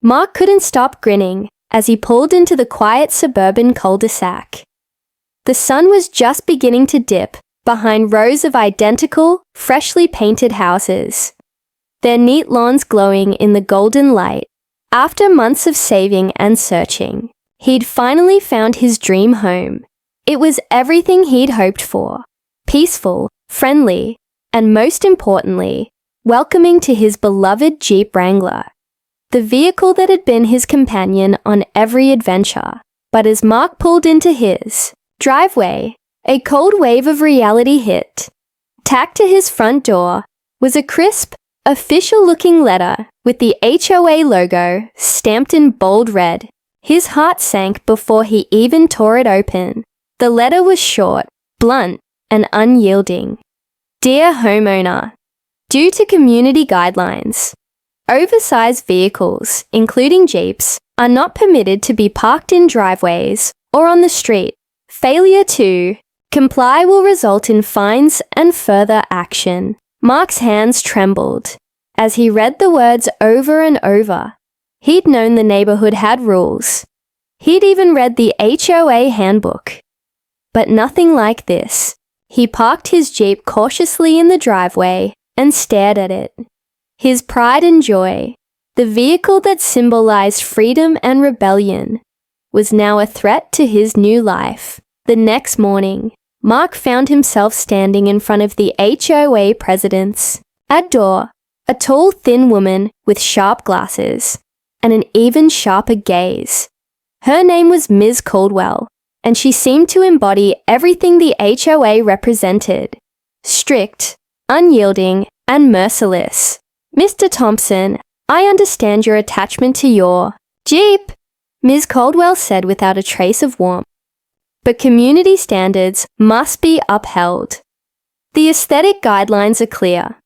Mark couldn't stop grinning as he pulled into the quiet suburban cul-de-sac. The sun was just beginning to dip behind rows of identical, freshly painted houses, their neat lawns glowing in the golden light. After months of saving and searching, he'd finally found his dream home. It was everything he'd hoped for: peaceful, friendly, and most importantly, welcoming to his beloved Jeep Wrangler, the vehicle that had been his companion on every adventure. But as Mark pulled into his driveway, a cold wave of reality hit. Tacked to his front door was a crisp, official-looking letter with the HOA logo stamped in bold red. His heart sank before he even tore it open. The letter was short, blunt, and unyielding. Dear homeowner, due to community guidelines, oversized vehicles, including Jeeps, are not permitted to be parked in driveways or on the street. Failure to comply will result in fines and further action. Mark's hands trembled as he read the words over and over. He'd known the neighborhood had rules. He'd even read the HOA handbook. But nothing like this. He parked his Jeep cautiously in the driveway and stared at it. His pride and joy, the vehicle that symbolized freedom and rebellion, was now a threat to his new life. The next morning, Mark found himself standing in front of the HOA president's door, a tall, thin woman with sharp glasses and an even sharper gaze. Her name was Ms. Caldwell, and she seemed to embody everything the HOA represented: strict, unyielding, and merciless. Mr. Thompson, I understand your attachment to your Jeep, Ms. Caldwell said without a trace of warmth. But community standards must be upheld. The aesthetic guidelines are clear.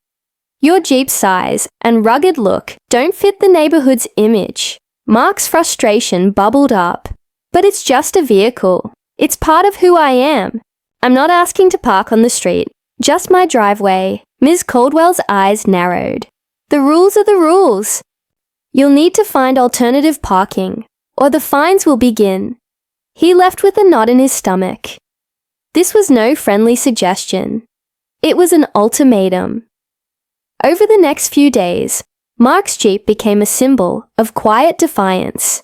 Your Jeep's size and rugged look don't fit the neighborhood's image. Mark's frustration bubbled up. But it's just a vehicle. It's part of who I am. I'm not asking to park on the street, just my driveway. Ms. Caldwell's eyes narrowed. The rules are the rules. You'll need to find alternative parking, or the fines will begin. He left with a knot in his stomach. This was no friendly suggestion. It was an ultimatum. Over the next few days, Mark's Jeep became a symbol of quiet defiance.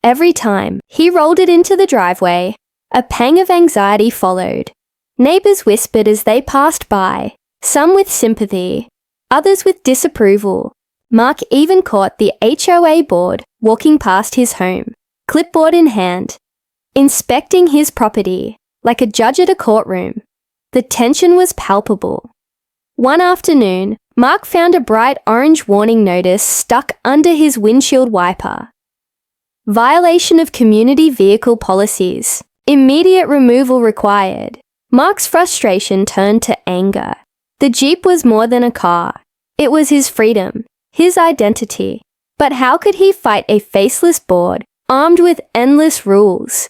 Every time he rolled it into the driveway, a pang of anxiety followed. Neighbors whispered as they passed by, some with sympathy, others with disapproval. Mark even caught the HOA board walking past his home, clipboard in hand, inspecting his property like a judge at a courtroom. The tension was palpable. One afternoon, Mark found a bright orange warning notice stuck under his windshield wiper. Violation of community vehicle policies. Immediate removal required. Mark's frustration turned to anger. The Jeep was more than a car. It was his freedom, his identity. But how could he fight a faceless board armed with endless rules?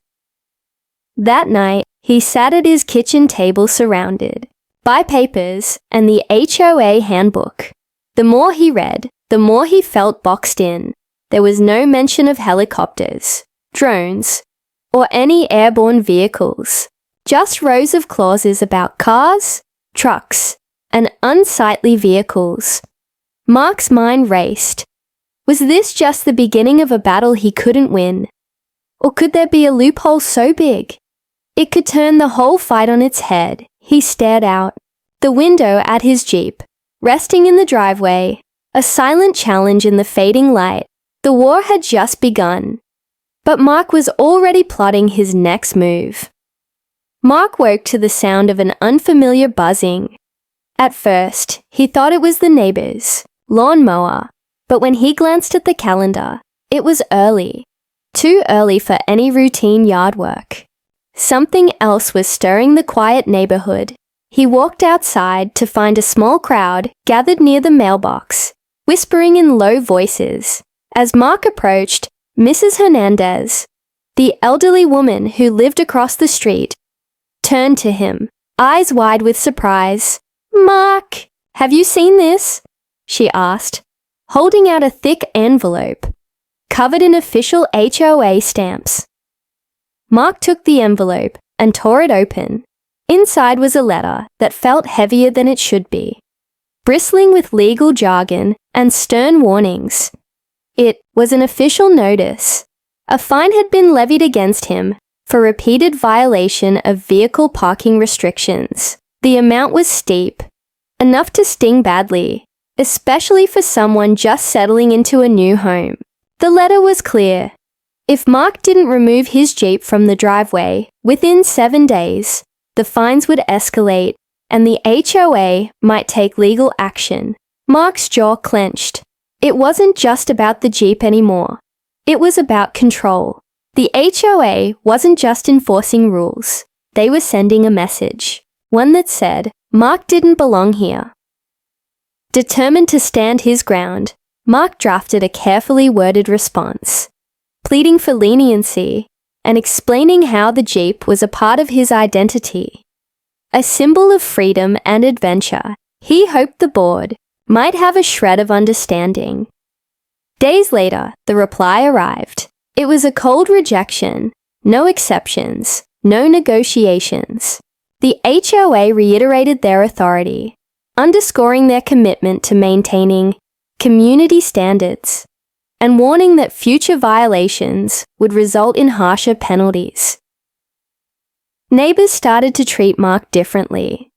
That night, he sat at his kitchen table surrounded by papers and the HOA handbook. The more he read, the more he felt boxed in. There was no mention of helicopters, drones, or any airborne vehicles. Just rows of clauses about cars, trucks, and unsightly vehicles. Mark's mind raced. Was this just the beginning of a battle he couldn't win? Or could there be a loophole so big it could turn the whole fight on its head? He stared out the window at his Jeep, resting in the driveway, a silent challenge in the fading light. The war had just begun, but Mark was already plotting his next move. Mark woke to the sound of an unfamiliar buzzing. At first, he thought it was the neighbor's lawnmower, but when he glanced at the calendar, it was early. Too early for any routine yard work. Something else was stirring the quiet neighborhood. He walked outside to find a small crowd gathered near the mailbox, whispering in low voices. As Mark approached, Mrs. Hernandez, the elderly woman who lived across the street, turned to him, eyes wide with surprise. "Mark, have you seen this?" she asked, holding out a thick envelope. covered in official HOA stamps. Mark took the envelope and tore it open. Inside was a letter that felt heavier than it should be, bristling with legal jargon and stern warnings. It was an official notice. A fine had been levied against him for repeated violation of vehicle parking restrictions. The amount was steep, enough to sting badly, especially for someone just settling into a new home. The letter was clear. If Mark didn't remove his Jeep from the driveway within 7 days, the fines would escalate and the HOA might take legal action. Mark's jaw clenched. It wasn't just about the Jeep anymore. It was about control. The HOA wasn't just enforcing rules. They were sending a message, one that said, Mark didn't belong here. Determined to stand his ground, Mark drafted a carefully worded response, pleading for leniency and explaining how the Jeep was a part of his identity. A symbol of freedom and adventure, he hoped the board might have a shred of understanding. Days later, the reply arrived. It was a cold rejection, no exceptions, no negotiations. The HOA reiterated their authority, underscoring their commitment to maintaining community standards and warning that future violations would result in harsher penalties. Neighbors started to treat Mark differently.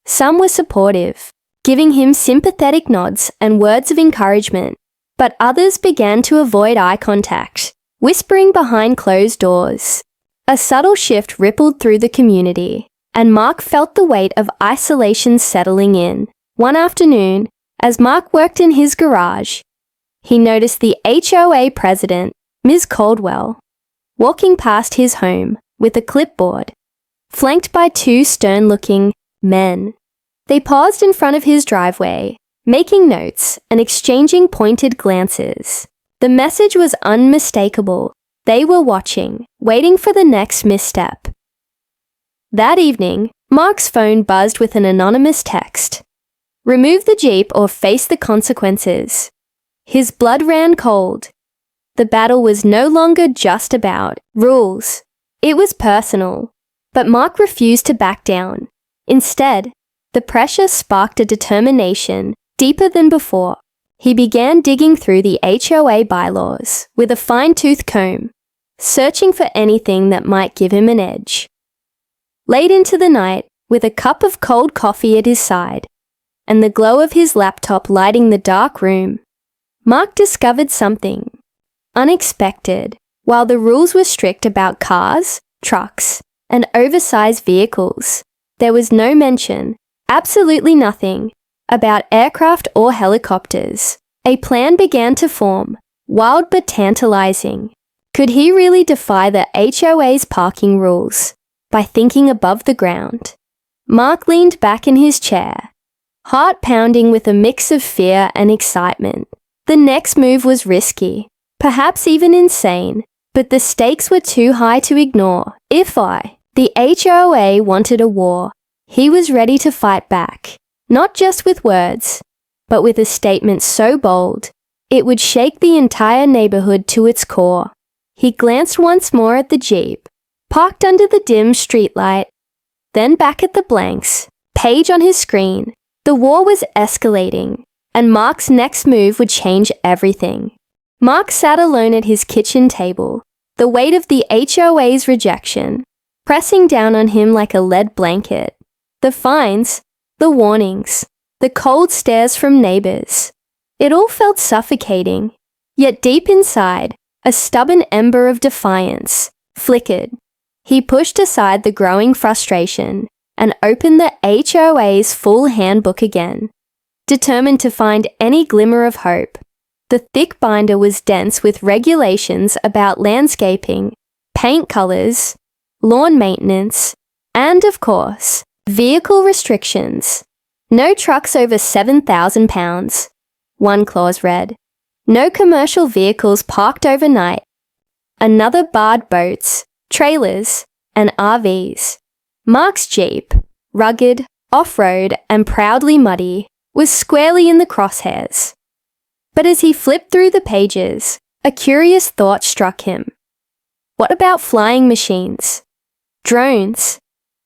Some were supportive, giving him sympathetic nods and words of encouragement, but others began to avoid eye contact, whispering behind closed doors. A subtle shift rippled through the community, and Mark felt the weight of isolation settling in. One afternoon, as Mark worked in his garage, he noticed the HOA president, Ms. Caldwell, walking past his home with a clipboard, flanked by two stern-looking men. They paused in front of his driveway, making notes and exchanging pointed glances. The message was unmistakable. They were watching, waiting for the next misstep. That evening, Mark's phone buzzed with an anonymous text. Remove the Jeep or face the consequences. His blood ran cold. The battle was no longer just about rules. It was personal. But Mark refused to back down. Instead, the pressure sparked a determination deeper than before. He began digging through the HOA bylaws with a fine-tooth comb, searching for anything that might give him an edge. Late into the night, with a cup of cold coffee at his side and the glow of his laptop lighting the dark room, Mark discovered something unexpected. While the rules were strict about cars, trucks, and oversized vehicles, there was no mention, absolutely nothing, about aircraft or helicopters. A plan began to form, wild but tantalizing. Could he really defy the HOA's parking rules by thinking above the ground? Mark leaned back in his chair, heart pounding with a mix of fear and excitement. The next move was risky, perhaps even insane, but the stakes were too high to ignore. The HOA wanted a war, he was ready to fight back, not just with words, but with a statement so bold, it would shake the entire neighborhood to its core. He glanced once more at the Jeep, parked under the dim streetlight, then back at the blanks page on his screen. The war was escalating, and Mark's next move would change everything. Mark sat alone at his kitchen table, the weight of the HOA's rejection pressing down on him like a lead blanket. The fines, the warnings, the cold stares from neighbors. It all felt suffocating, yet deep inside, a stubborn ember of defiance flickered. He pushed aside the growing frustration and opened the HOA's full handbook again, determined to find any glimmer of hope. The thick binder was dense with regulations about landscaping, paint colors, lawn maintenance, and, of course, vehicle restrictions. No trucks over 7,000 pounds, one clause read. No commercial vehicles parked overnight. Another barred boats, trailers, and RVs. Mark's Jeep, rugged, off-road, and proudly muddy, was squarely in the crosshairs. But as he flipped through the pages, A curious thought struck him. What about flying machines? Drones?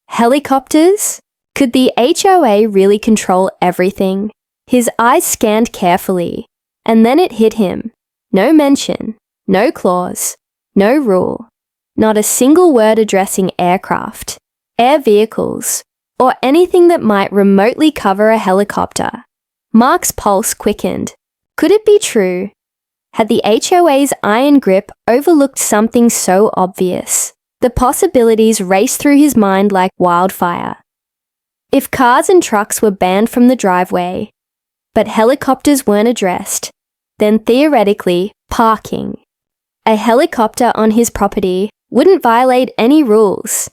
Helicopters? Could the HOA really control everything? His eyes scanned carefully, and then it hit him. No mention, no clause, no rule, not a single word addressing aircraft, air vehicles, or anything that might remotely cover a helicopter. Mark's pulse quickened. Could it be true? Had the HOA's iron grip overlooked something so obvious? The possibilities raced through his mind like wildfire. If cars and trucks were banned from the driveway, but helicopters weren't addressed, then theoretically, parking. A helicopter on his property wouldn't violate any rules.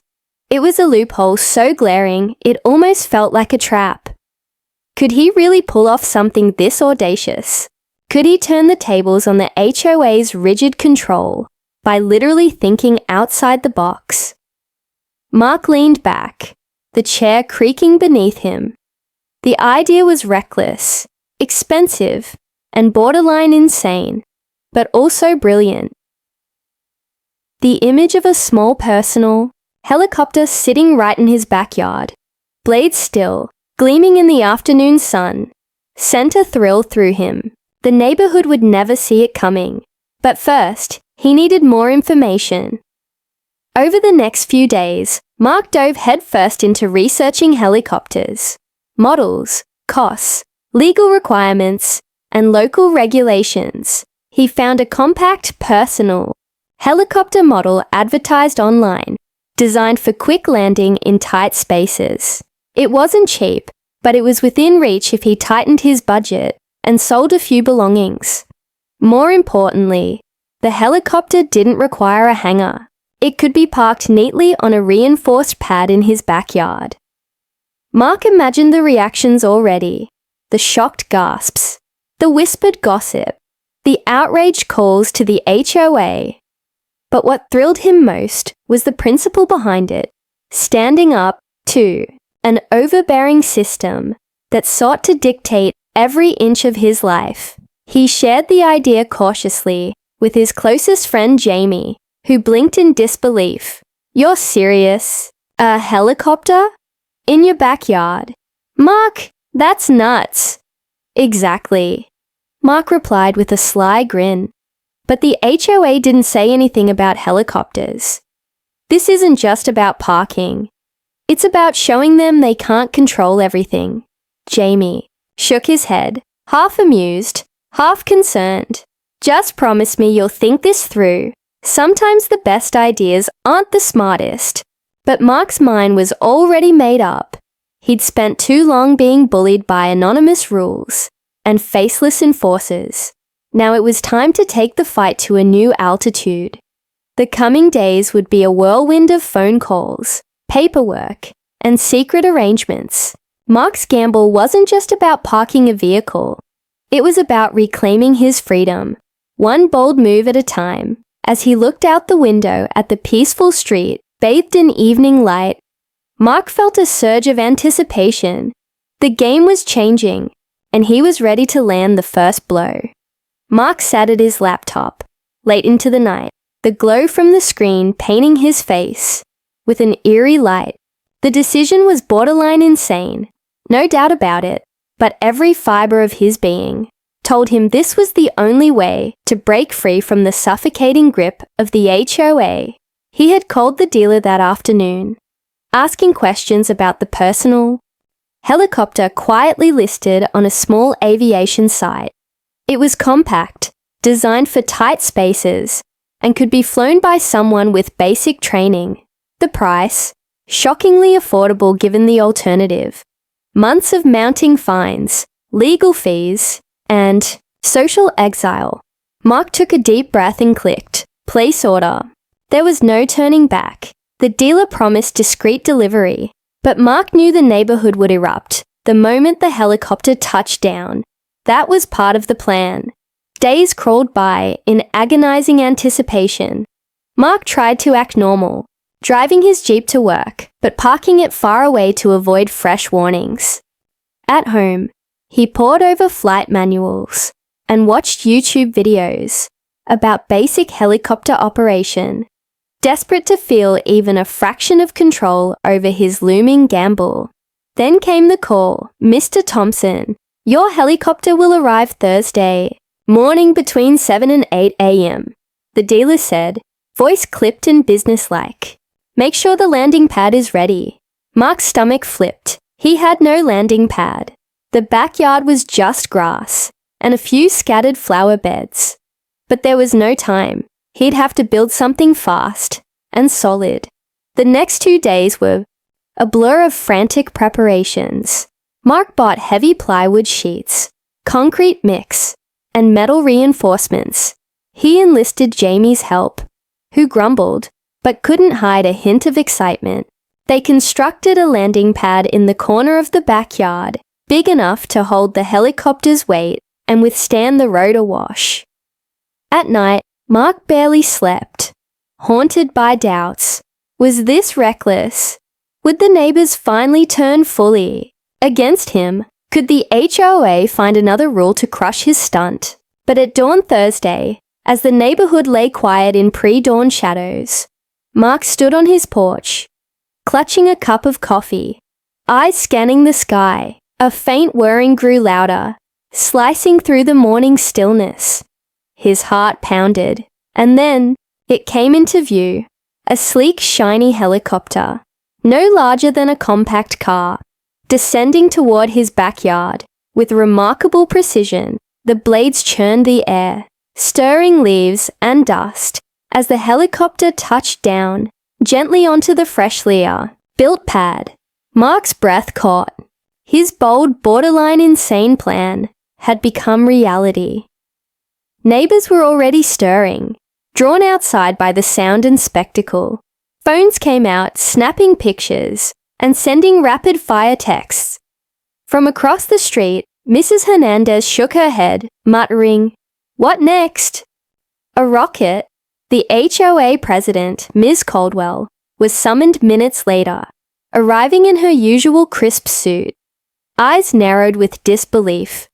It was a loophole so glaring it almost felt like a trap. Could he really pull off something this audacious? Could he turn the tables on the HOA's rigid control by literally thinking outside the box? Mark leaned back, the chair creaking beneath him. The idea was reckless, expensive, and borderline insane, but also brilliant. The image of a small personal helicopter sitting right in his backyard, blades still, gleaming in the afternoon sun, sent a thrill through him. The neighborhood would never see it coming, but first, he needed more information. Over the next few days, Mark dove headfirst into researching helicopters, models, costs, legal requirements, and local regulations. He found a compact, personal helicopter model advertised online, designed for quick landing in tight spaces. It wasn't cheap, but it was within reach if he tightened his budget and sold a few belongings. More importantly, the helicopter didn't require a hangar. It could be parked neatly on a reinforced pad in his backyard. Mark imagined the reactions already, the shocked gasps, the whispered gossip, the outraged calls to the HOA. But what thrilled him most was the principle behind it, standing up to an overbearing system that sought to dictate every inch of his life. He shared the idea cautiously with his closest friend Jamie, who blinked in disbelief. "You're serious? A helicopter? In your backyard? Mark, that's nuts." "Exactly," Mark replied with a sly grin. But the HOA didn't say anything about helicopters. This isn't just about parking. It's about showing them they can't control everything. Jamie shook his head, half amused, half concerned. "Just promise me you'll think this through. Sometimes the best ideas aren't the smartest." But Mark's mind was already made up. He'd spent too long being bullied by anonymous rules and faceless enforcers. Now it was time to take the fight to a new altitude. The coming days would be a whirlwind of phone calls, paperwork, and secret arrangements. Mark's gamble wasn't just about parking a vehicle. It was about reclaiming his freedom, one bold move at a time. As he looked out the window at the peaceful street, bathed in evening light, Mark felt a surge of anticipation. The game was changing, and he was ready to land the first blow. Mark sat at his laptop, late into the night, the glow from the screen painting his face with an eerie light. The decision was borderline insane, no doubt about it, but every fiber of his being told him this was the only way to break free from the suffocating grip of the HOA. He had called the dealer that afternoon, asking questions about the personal helicopter quietly listed on a small aviation site. It was compact, designed for tight spaces, and could be flown by someone with basic training. The price, shockingly affordable given the alternative. Months of mounting fines, legal fees, and social exile. Mark took a deep breath and clicked, "Place order." There was no turning back. The dealer promised discreet delivery, but Mark knew the neighborhood would erupt the moment the helicopter touched down. That was part of the plan. Days crawled by in agonizing anticipation. Mark tried to act normal, driving his Jeep to work, but parking it far away to avoid fresh warnings. At home, he pored over flight manuals and watched YouTube videos, about basic helicopter operation, desperate to feel even a fraction of control over his looming gamble. Then came the call, "Mr. Thompson, your helicopter will arrive Thursday morning between 7 and 8 a.m., the dealer said, voice clipped and businesslike. Make sure the landing pad is ready. Mark's stomach flipped. He had no landing pad. The backyard was just grass and a few scattered flower beds. But there was no time. He'd have to build something fast and solid. The next 2 days were a blur of frantic preparations. Mark bought heavy plywood sheets, concrete mix, and metal reinforcements. He enlisted Jamie's help, who grumbled, but couldn't hide a hint of excitement. They constructed a landing pad in the corner of the backyard, big enough to hold the helicopter's weight and withstand the road awash. At night, Mark barely slept, haunted by doubts. Was this reckless? Would the neighbors finally turn fully against him? Could the HOA find another rule to crush his stunt? But at dawn Thursday, as the neighborhood lay quiet in pre-dawn shadows, Mark stood on his porch, clutching a cup of coffee, eyes scanning the sky. A faint whirring grew louder, slicing through the morning stillness. His heart pounded, and then it came into view, a sleek, shiny helicopter, no larger than a compact car, descending toward his backyard. With remarkable precision, the blades churned the air, stirring leaves and dust as the helicopter touched down gently onto the freshly built pad. Mark's breath caught. His bold, borderline insane plan had become reality. Neighbors were already stirring, drawn outside by the sound and spectacle. Phones came out, snapping pictures and sending rapid-fire texts. From across the street, Mrs. Hernandez shook her head, muttering, "What next?" A rocket, the HOA president, Ms. Caldwell, was summoned minutes later, arriving in her usual crisp suit, eyes narrowed with disbelief.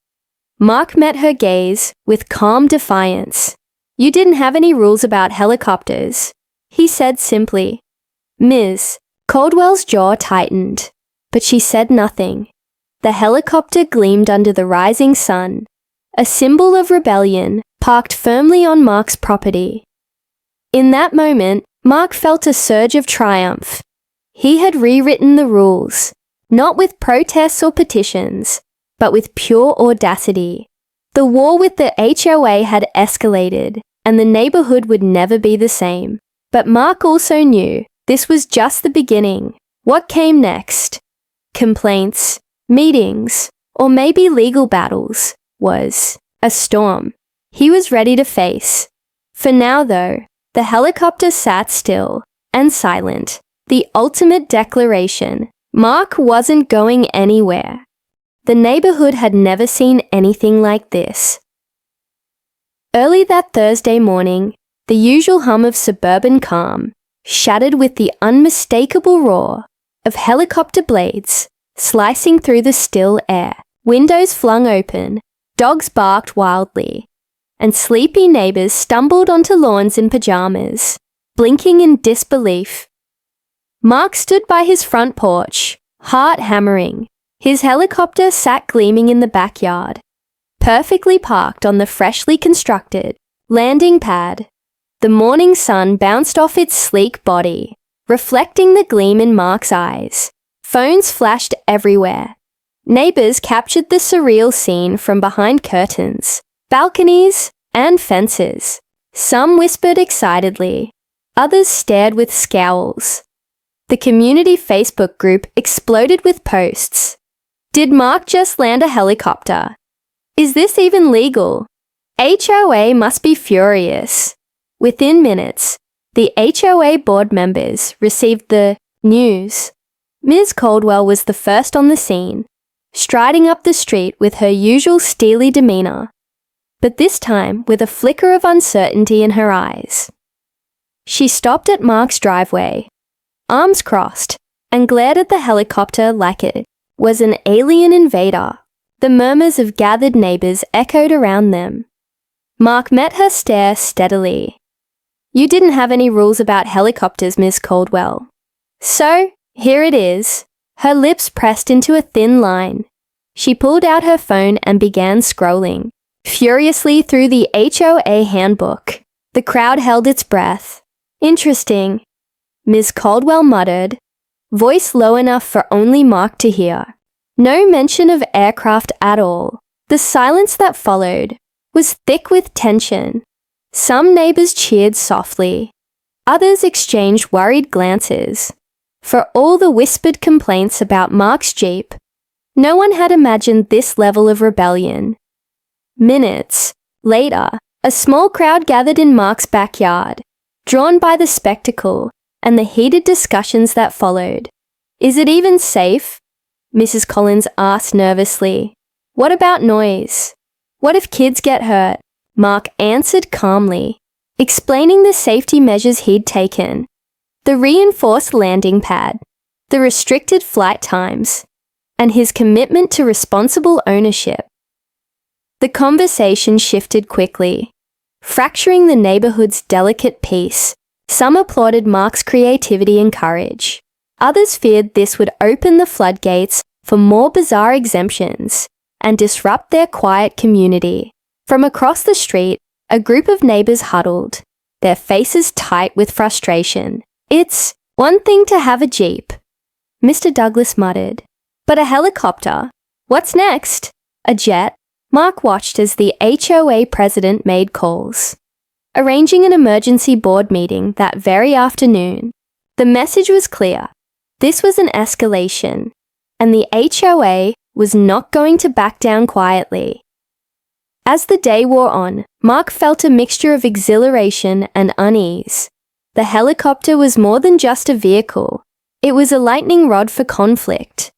Mark met her gaze with calm defiance. "You didn't have any rules about helicopters," he said simply. Ms. Caldwell's jaw tightened, but she said nothing. The helicopter gleamed under the rising sun, a symbol of rebellion parked firmly on Mark's property. In that moment, Mark felt a surge of triumph. He had rewritten the rules, not with protests or petitions, but with pure audacity. The war with the HOA had escalated, and the neighborhood would never be the same. But Mark also knew this was just the beginning. What came next? Complaints, meetings, or maybe legal battles was a storm he was ready to face. For now, though, the helicopter sat still and silent, the ultimate declaration. Mark wasn't going anywhere. The neighborhood had never seen anything like this. Early that Thursday morning, the usual hum of suburban calm shattered with the unmistakable roar of helicopter blades slicing through the still air. Windows flung open, dogs barked wildly, and sleepy neighbors stumbled onto lawns in pajamas, blinking in disbelief. Mark stood by his front porch, heart hammering. His helicopter sat gleaming in the backyard, perfectly parked on the freshly constructed landing pad. The morning sun bounced off its sleek body, reflecting the gleam in Mark's eyes. Phones flashed everywhere. Neighbors captured the surreal scene from behind curtains, balconies, and fences. Some whispered excitedly, others stared with scowls. The community Facebook group exploded with posts. Did Mark just land a helicopter? Is this even legal? HOA must be furious. Within minutes, the HOA board members received the news. Ms. Caldwell was the first on the scene, striding up the street with her usual steely demeanor, but this time with a flicker of uncertainty in her eyes. She stopped at Mark's driveway, arms crossed, and glared at the helicopter like it was an alien invader. The murmurs of gathered neighbors echoed around them. Mark met her stare steadily. "You didn't have any rules about helicopters, Miss Caldwell." "So, here it is." Her lips pressed into a thin line. She pulled out her phone and began scrolling furiously through the HOA handbook. The crowd held its breath. "Interesting," Ms. Caldwell muttered, voice low enough for only Mark to hear. No mention of aircraft at all. The silence that followed was thick with tension. Some neighbors cheered softly. Others exchanged worried glances. For all the whispered complaints about Mark's Jeep, no one had imagined this level of rebellion. Minutes later, a small crowd gathered in Mark's backyard, drawn by the spectacle and the heated discussions that followed. "Is it even safe?" Mrs. Collins asked nervously. "What about noise? What if kids get hurt?" Mark answered calmly, explaining the safety measures he'd taken. The reinforced landing pad, the restricted flight times, and his commitment to responsible ownership. The conversation shifted quickly, fracturing the neighborhood's delicate peace. Some applauded Mark's creativity and courage. Others feared this would open the floodgates for more bizarre exemptions and disrupt their quiet community. From across the street, a group of neighbors huddled, their faces tight with frustration. "It's one thing to have a Jeep," Mr. Douglas muttered, "but a helicopter? What's next?" A jet? Mark watched as the HOA president made calls, arranging an emergency board meeting that very afternoon. The message was clear. This was an escalation, and the HOA was not going to back down quietly. As the day wore on, Mark felt a mixture of exhilaration and unease. The helicopter was more than just a vehicle. It was a lightning rod for conflict,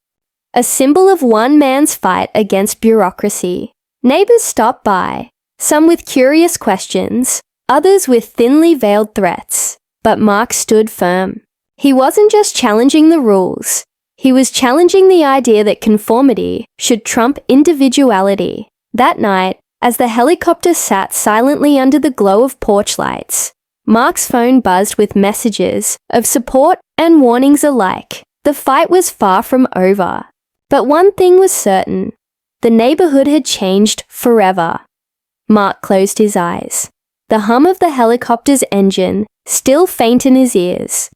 a symbol of one man's fight against bureaucracy. Neighbors stopped by, some with curious questions, others with thinly veiled threats. But Mark stood firm. He wasn't just challenging the rules. He was challenging the idea that conformity should trump individuality. That night, as the helicopter sat silently under the glow of porch lights, Mark's phone buzzed with messages of support and warnings alike. The fight was far from over. But one thing was certain. The neighborhood had changed forever. Mark closed his eyes. The hum of the helicopter's engine still faint in his ears.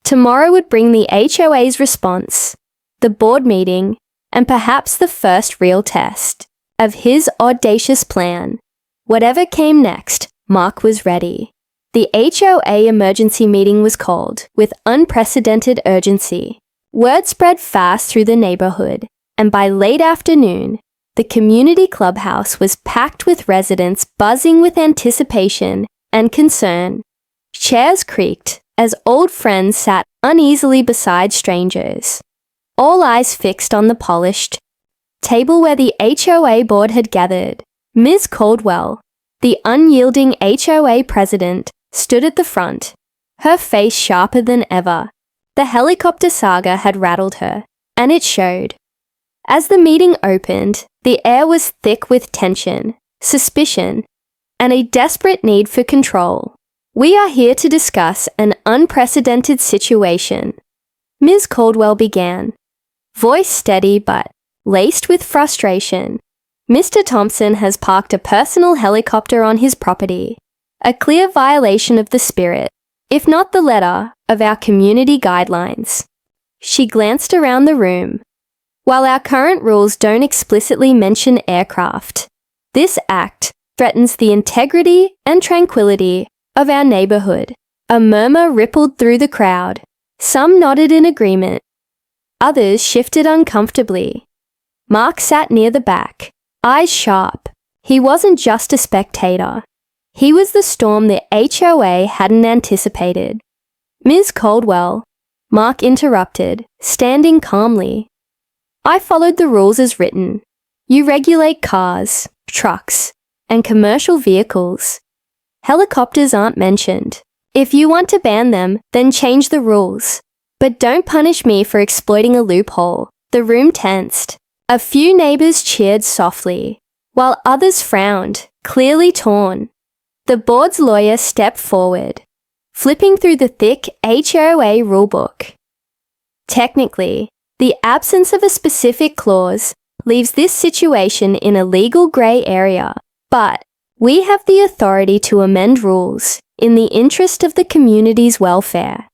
Tomorrow would bring the HOA's response, the board meeting, and perhaps the first real test of his audacious plan. Whatever came next, Mark was ready. The HOA emergency meeting was called with unprecedented urgency. Word spread fast through the neighborhood, and by late afternoon, the community clubhouse was packed with residents buzzing with anticipation and concern. Chairs creaked as old friends sat uneasily beside strangers, all eyes fixed on the polished table where the HOA board had gathered. Ms. Caldwell, the unyielding HOA president, stood at the front, her face sharper than ever. The helicopter saga had rattled her, and it showed. As the meeting opened, the air was thick with tension, suspicion, and a desperate need for control. "We are here to discuss an unprecedented situation," Ms. Caldwell began, voice steady but laced with frustration. "Mr. Thompson has parked a personal helicopter on his property, a clear violation of the spirit, if not the letter, of our community guidelines." She glanced around the room. "While our current rules don't explicitly mention aircraft, this act threatens the integrity and tranquility of our neighborhood." A murmur rippled through the crowd. Some nodded in agreement. Others shifted uncomfortably. Mark sat near the back, eyes sharp. He wasn't just a spectator. He was the storm the HOA hadn't anticipated. "Ms. Caldwell," Mark interrupted, standing calmly. "I followed the rules as written. You regulate cars, trucks, and commercial vehicles. Helicopters aren't mentioned. If you want to ban them, then change the rules. But don't punish me for exploiting a loophole." The room tensed. A few neighbors cheered softly, while others frowned, clearly torn. The board's lawyer stepped forward, flipping through the thick HOA rulebook. Technically, the absence of a specific clause leaves this situation in a legal grey area, but we have the authority to amend rules in the interest of the community's welfare.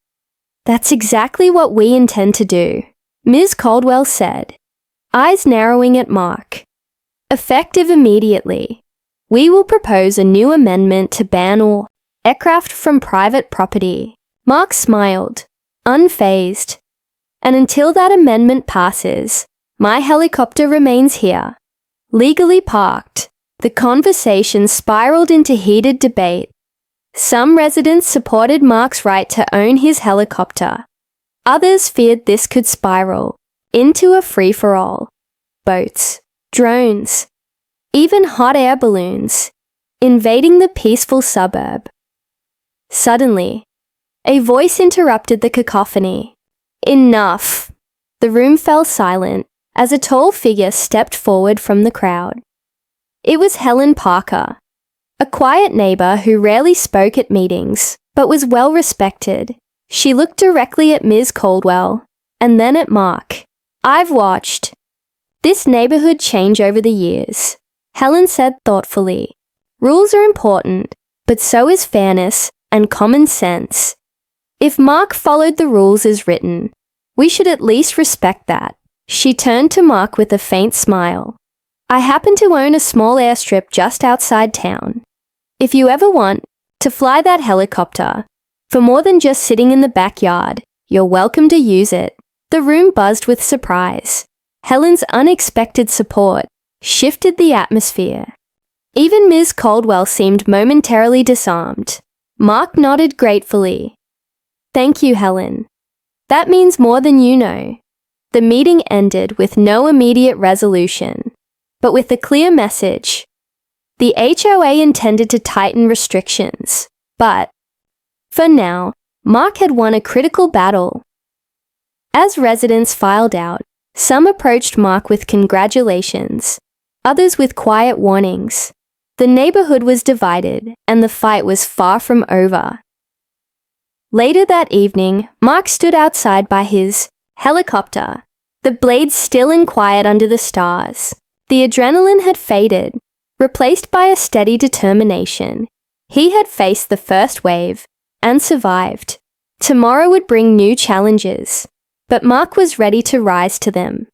That's exactly what we intend to do, Ms. Caldwell said, eyes narrowing at Mark. Effective immediately, we will propose a new amendment to ban all aircraft from private property. Mark smiled, unfazed. And until that amendment passes, my helicopter remains here. Legally parked, the conversation spiraled into heated debate. Some residents supported Mark's right to own his helicopter. Others feared this could spiral into a free-for-all. Boats, drones, even hot air balloons, invading the peaceful suburb. Suddenly, a voice interrupted the cacophony. Enough! The room fell silent as a tall figure stepped forward from the crowd. It was Helen Parker, a quiet neighbor who rarely spoke at meetings, but was well respected. She looked directly at Ms. Caldwell, and then at Mark. I've watched this neighborhood change over the years, Helen said thoughtfully. Rules are important, but so is fairness and common sense. If Mark followed the rules as written, we should at least respect that. She turned to Mark with a faint smile. I happen to own a small airstrip just outside town. If you ever want to fly that helicopter, for more than just sitting in the backyard, you're welcome to use it. The room buzzed with surprise. Helen's unexpected support shifted the atmosphere. Even Ms. Caldwell seemed momentarily disarmed. Mark nodded gratefully. Thank you, Helen. That means more than you know. The meeting ended with no immediate resolution, but with a clear message. The HOA intended to tighten restrictions, but, for now, Mark had won a critical battle. As residents filed out, some approached Mark with congratulations, others with quiet warnings. The neighborhood was divided, and the fight was far from over. Later that evening, Mark stood outside by his helicopter, the blades still and quiet under the stars. The adrenaline had faded, replaced by a steady determination. He had faced the first wave and survived. Tomorrow would bring new challenges, but Mark was ready to rise to them.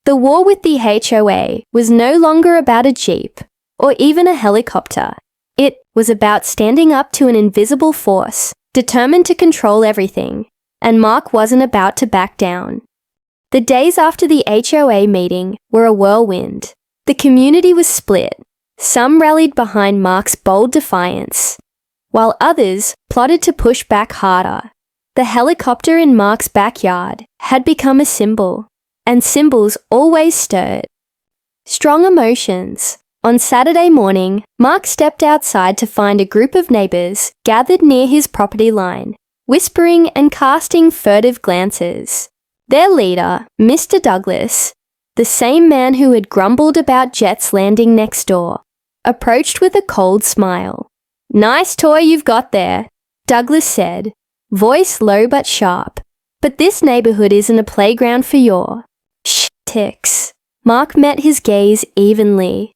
The war with the HOA was no longer about a jeep or even a helicopter. It was about standing up to an invisible force, determined to control everything, and Mark wasn't about to back down. The days after the HOA meeting were a whirlwind. The community was split. Some rallied behind Mark's bold defiance, while others plotted to push back harder. The helicopter in Mark's backyard had become a symbol, and symbols always stirred strong emotions. On Saturday morning, Mark stepped outside to find a group of neighbors gathered near his property line, whispering and casting furtive glances. Their leader, Mr. Douglas, the same man who had grumbled about jets landing next door, approached with a cold smile. Nice toy you've got there, Douglas said, voice low but sharp. But this neighborhood isn't a playground for your ticks. Mark met his gaze evenly.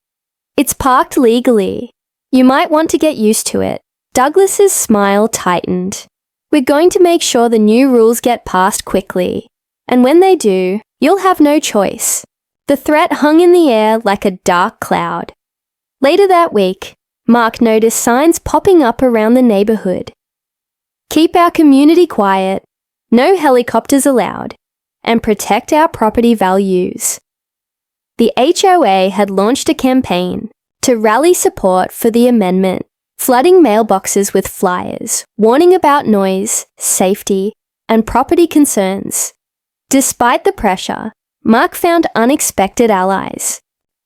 It's parked legally. You might want to get used to it. Douglas's smile tightened. We're going to make sure the new rules get passed quickly. And when they do, you'll have no choice. The threat hung in the air like a dark cloud. Later that week, Mark noticed signs popping up around the neighborhood. Keep our community quiet, no helicopters allowed, and protect our property values. The HOA had launched a campaign to rally support for the amendment, flooding mailboxes with flyers warning about noise, safety, and property concerns. Despite the pressure, Mark found unexpected allies.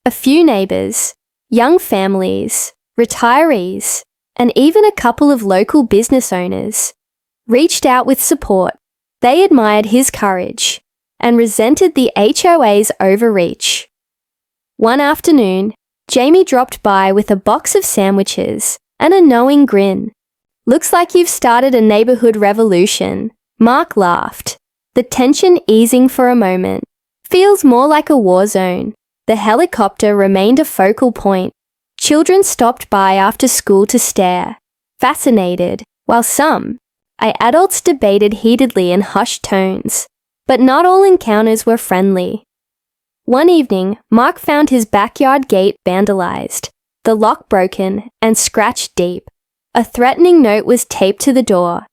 A few neighbors, young families, retirees, and even a couple of local business owners reached out with support. They admired his courage and resented the HOA's overreach. One afternoon, Jamie dropped by with a box of sandwiches and a knowing grin. "Looks like you've started a neighborhood revolution." Mark laughed, the tension easing for a moment. "Feels more like a war zone." The helicopter remained a focal point. Children stopped by after school to stare, fascinated, while some adults debated heatedly in hushed tones. But not all encounters were friendly. One evening, Mark found his backyard gate vandalized, the lock broken and scratched deep. A threatening note was taped to the door.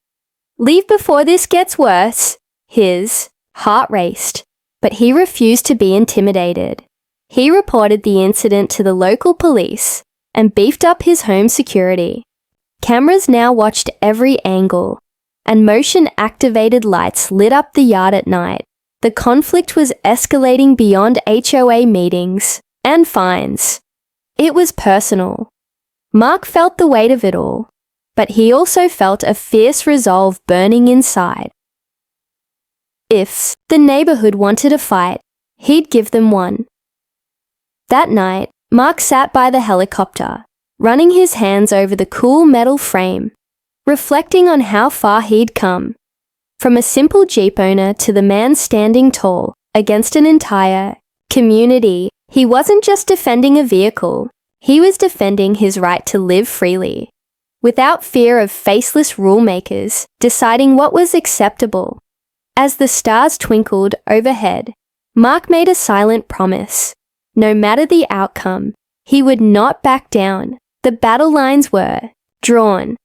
"Leave before this gets worse." His heart raced, but he refused to be intimidated. He reported the incident to the local police and beefed up his home security. Cameras now watched every angle, and motion-activated lights lit up the yard at night. The conflict was escalating beyond HOA meetings and fines. It was personal. Mark felt the weight of it all, but he also felt a fierce resolve burning inside. If the neighborhood wanted a fight, he'd give them one. That night, Mark sat by the helicopter, running his hands over the cool metal frame, reflecting on how far he'd come. From a simple Jeep owner to the man standing tall against an entire community, he wasn't just defending a vehicle, he was defending his right to live freely, without fear of faceless rulemakers deciding what was acceptable. As the stars twinkled overhead, Mark made a silent promise. No matter the outcome, he would not back down. The battle lines were drawn,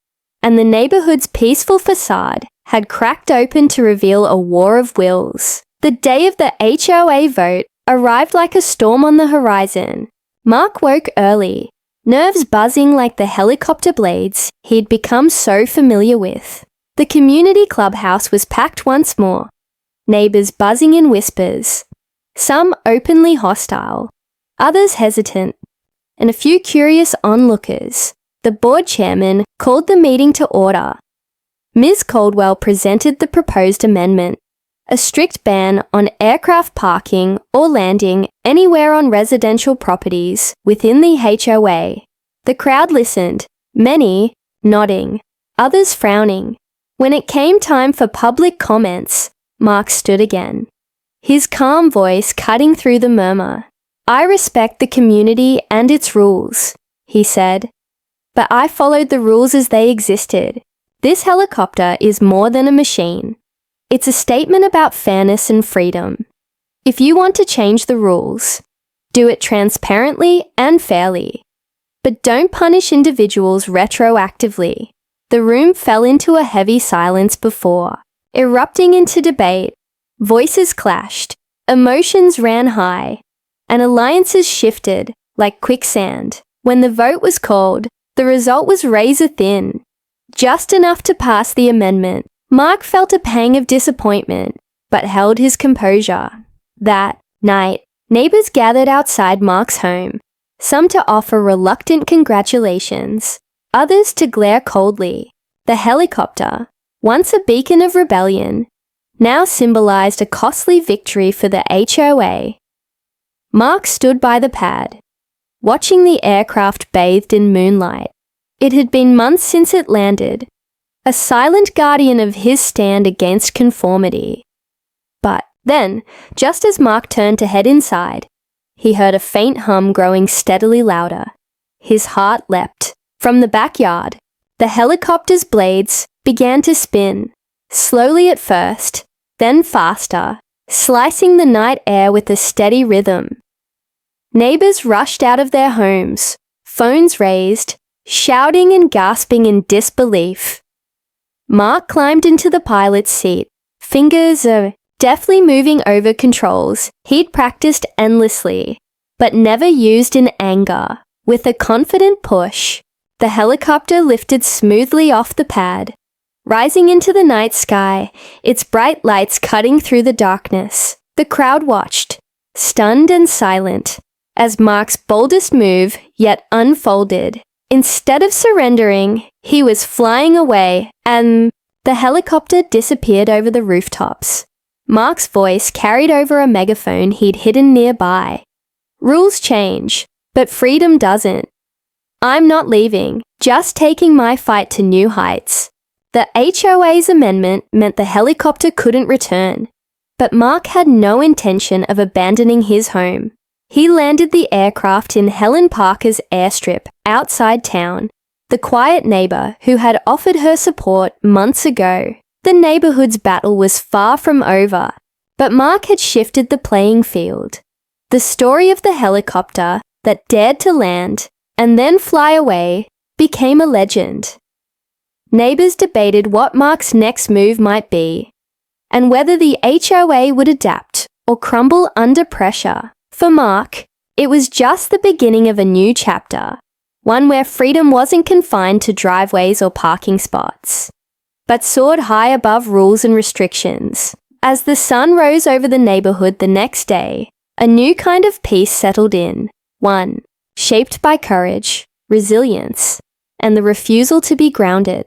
and the neighborhood's peaceful facade had cracked open to reveal a war of wills. The day of the HOA vote arrived like a storm on the horizon. Mark woke early, nerves buzzing like the helicopter blades he'd become so familiar with. The community clubhouse was packed once more, neighbors buzzing in whispers, some openly hostile, others hesitant, and a few curious onlookers. The board chairman called the meeting to order. Ms. Caldwell presented the proposed amendment, a strict ban on aircraft parking or landing anywhere on residential properties within the HOA. The crowd listened, many nodding, others frowning. When it came time for public comments, Mark stood again, his calm voice cutting through the murmur. "I respect the community and its rules," he said, "but I followed the rules as they existed. This helicopter is more than a machine. It's a statement about fairness and freedom. If you want to change the rules, do it transparently and fairly. But don't punish individuals retroactively." The room fell into a heavy silence before, erupting into debate. Voices clashed, emotions ran high, and alliances shifted like quicksand. When the vote was called, the result was razor thin, just enough to pass the amendment. Mark felt a pang of disappointment, but held his composure. That night, neighbors gathered outside Mark's home, some to offer reluctant congratulations, others to glare coldly. The helicopter, once a beacon of rebellion, now symbolized a costly victory for the HOA. Mark stood by the pad, watching the aircraft bathed in moonlight. It had been months since it landed, a silent guardian of his stand against conformity. But then, just as Mark turned to head inside, he heard a faint hum growing steadily louder. His heart leapt. From the backyard, the helicopter's blades began to spin, slowly at first, then faster, slicing the night air with a steady rhythm. Neighbors rushed out of their homes, phones raised, shouting and gasping in disbelief. Mark climbed into the pilot's seat, fingers deftly moving over controls he'd practiced endlessly, but never used in anger. With a confident push, the helicopter lifted smoothly off the pad, rising into the night sky, its bright lights cutting through the darkness. The crowd watched, stunned and silent, as Mark's boldest move yet unfolded. Instead of surrendering, he was flying away, and the helicopter disappeared over the rooftops. Mark's voice carried over a megaphone he'd hidden nearby. "Rules change, But freedom doesn't. I'm not leaving, just taking my fight to new heights. The HOA's amendment meant the helicopter couldn't return, but Mark had no intention of abandoning his home. He landed the aircraft in Helen Parker's airstrip outside town, the quiet neighbor who had offered her support months ago. The neighborhood's battle was far from over, but Mark had shifted the playing field. The story of the helicopter that dared to land and then fly away became a legend. Neighbors debated what Mark's next move might be, and whether the HOA would adapt or crumble under pressure. For Mark, it was just the beginning of a new chapter, one where freedom wasn't confined to driveways or parking spots, but soared high above rules and restrictions. As the sun rose over the neighborhood the next day, a new kind of peace settled in, one shaped by courage, resilience, and the refusal to be grounded.